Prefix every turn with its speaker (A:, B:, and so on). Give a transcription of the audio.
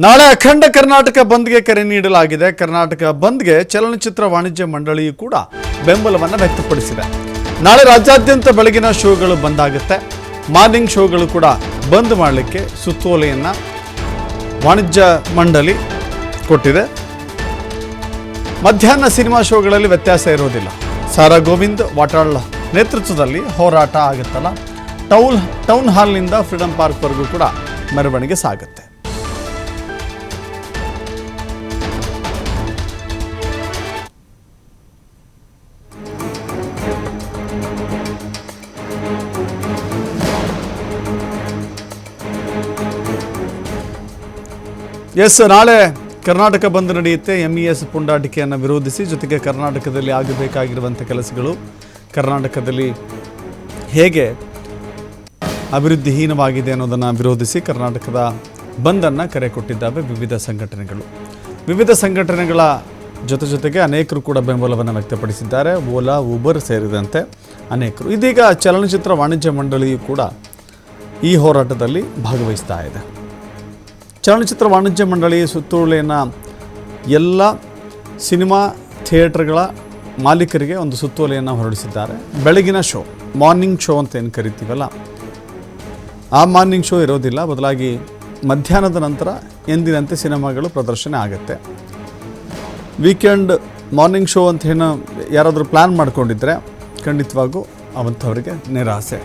A: ನಾಳೆ ಅಖಂಡ ಕರ್ನಾಟಕ ಬಂದ್ಗೆ ಕರೆ ನೀಡಲಾಗಿದೆ. ಕರ್ನಾಟಕ ಬಂದ್ಗೆ ಚಲನಚಿತ್ರ ವಾಣಿಜ್ಯ ಮಂಡಳಿಯು ಕೂಡ ಬೆಂಬಲವನ್ನು ವ್ಯಕ್ತಪಡಿಸಿದೆ. ನಾಳೆ ರಾಜ್ಯಾದ್ಯಂತ ಬೆಳಗಿನ ಶೋಗಳು ಬಂದ್ ಆಗುತ್ತೆ. ಮಾರ್ನಿಂಗ್ ಶೋಗಳು ಕೂಡ ಬಂದ್ ಮಾಡಲಿಕ್ಕೆ ಸುತ್ತೋಲೆಯನ್ನು ವಾಣಿಜ್ಯ ಮಂಡಳಿ ಕೊಟ್ಟಿದೆ. ಮಧ್ಯಾಹ್ನ ಸಿನಿಮಾ ಶೋಗಳಲ್ಲಿ ವ್ಯತ್ಯಾಸ ಇರೋದಿಲ್ಲ. ಸಾರಾ ಗೋವಿಂದ್ ವಾಟಾಳ್ ನೇತೃತ್ವದಲ್ಲಿ ಹೋರಾಟ ಆಗುತ್ತಲ್ಲ, ಟೌನ್ ಹಾಲ್ನಿಂದ ಫ್ರೀಡಂ ಪಾರ್ಕ್ವರೆಗೂ ಕೂಡ ಮೆರವಣಿಗೆ ಸಾಗುತ್ತೆ. ನಾಳೆ ಕರ್ನಾಟಕ ಬಂದ್ ನಡೆಯುತ್ತೆ. MES ಪುಂಡಾಟಿಕೆಯನ್ನು ವಿರೋಧಿಸಿ, ಜೊತೆಗೆ ಕರ್ನಾಟಕದಲ್ಲಿ ಆಗಬೇಕಾಗಿರುವಂಥ ಕೆಲಸಗಳು, ಕರ್ನಾಟಕದಲ್ಲಿ ಹೇಗೆ ಅಭಿವೃದ್ಧಿಹೀನವಾಗಿದೆ ಅನ್ನೋದನ್ನು ವಿರೋಧಿಸಿ ಕರ್ನಾಟಕದ ಬಂದನ್ನು ಕರೆ ಕೊಟ್ಟಿದ್ದಾವೆ ವಿವಿಧ ಸಂಘಟನೆಗಳು. ವಿವಿಧ ಸಂಘಟನೆಗಳ ಜೊತೆಗೆ ಅನೇಕರು ಕೂಡ ಬೆಂಬಲವನ್ನು ವ್ಯಕ್ತಪಡಿಸಿದ್ದಾರೆ. ಓಲಾ, ಊಬರ್ ಸೇರಿದಂತೆ ಅನೇಕರು. ಇದೀಗ ಚಲನಚಿತ್ರ ವಾಣಿಜ್ಯ ಮಂಡಳಿಯು ಕೂಡ ಈ ಹೋರಾಟದಲ್ಲಿ ಭಾಗವಹಿಸ್ತಾ ಇದೆ. ಚಲನಚಿತ್ರ ವಾಣಿಜ್ಯ ಮಂಡಳಿ ಸುತ್ತೋಲೆಯನ್ನು ಎಲ್ಲ ಸಿನಿಮಾ ಥಿಯೇಟರ್ಗಳ ಮಾಲೀಕರಿಗೆ ಒಂದು ಸುತ್ತೋಲೆಯನ್ನು ಹೊರಡಿಸಿದ್ದಾರೆ. ಬೆಳಗಿನ ಶೋ, ಮಾರ್ನಿಂಗ್ ಶೋ ಅಂತ ಏನು ಕರಿತೀವಲ್ಲ, ಆ ಮಾರ್ನಿಂಗ್ ಶೋ ಇರೋದಿಲ್ಲ. ಬದಲಾಗಿ ಮಧ್ಯಾಹ್ನದ ನಂತರ ಎಂದಿನಂತೆ ಸಿನಿಮಾಗಳು ಪ್ರದರ್ಶನ ಆಗುತ್ತೆ. ವೀಕೆಂಡ್ ಮಾರ್ನಿಂಗ್ ಶೋ ಅಂತ ಏನು ಯಾರಾದರೂ ಪ್ಲ್ಯಾನ್ ಮಾಡ್ಕೊಂಡಿದ್ರೆ ಖಂಡಿತವಾಗೂ ಅವಂಥವರಿಗೆ ನಿರಾಸೆ.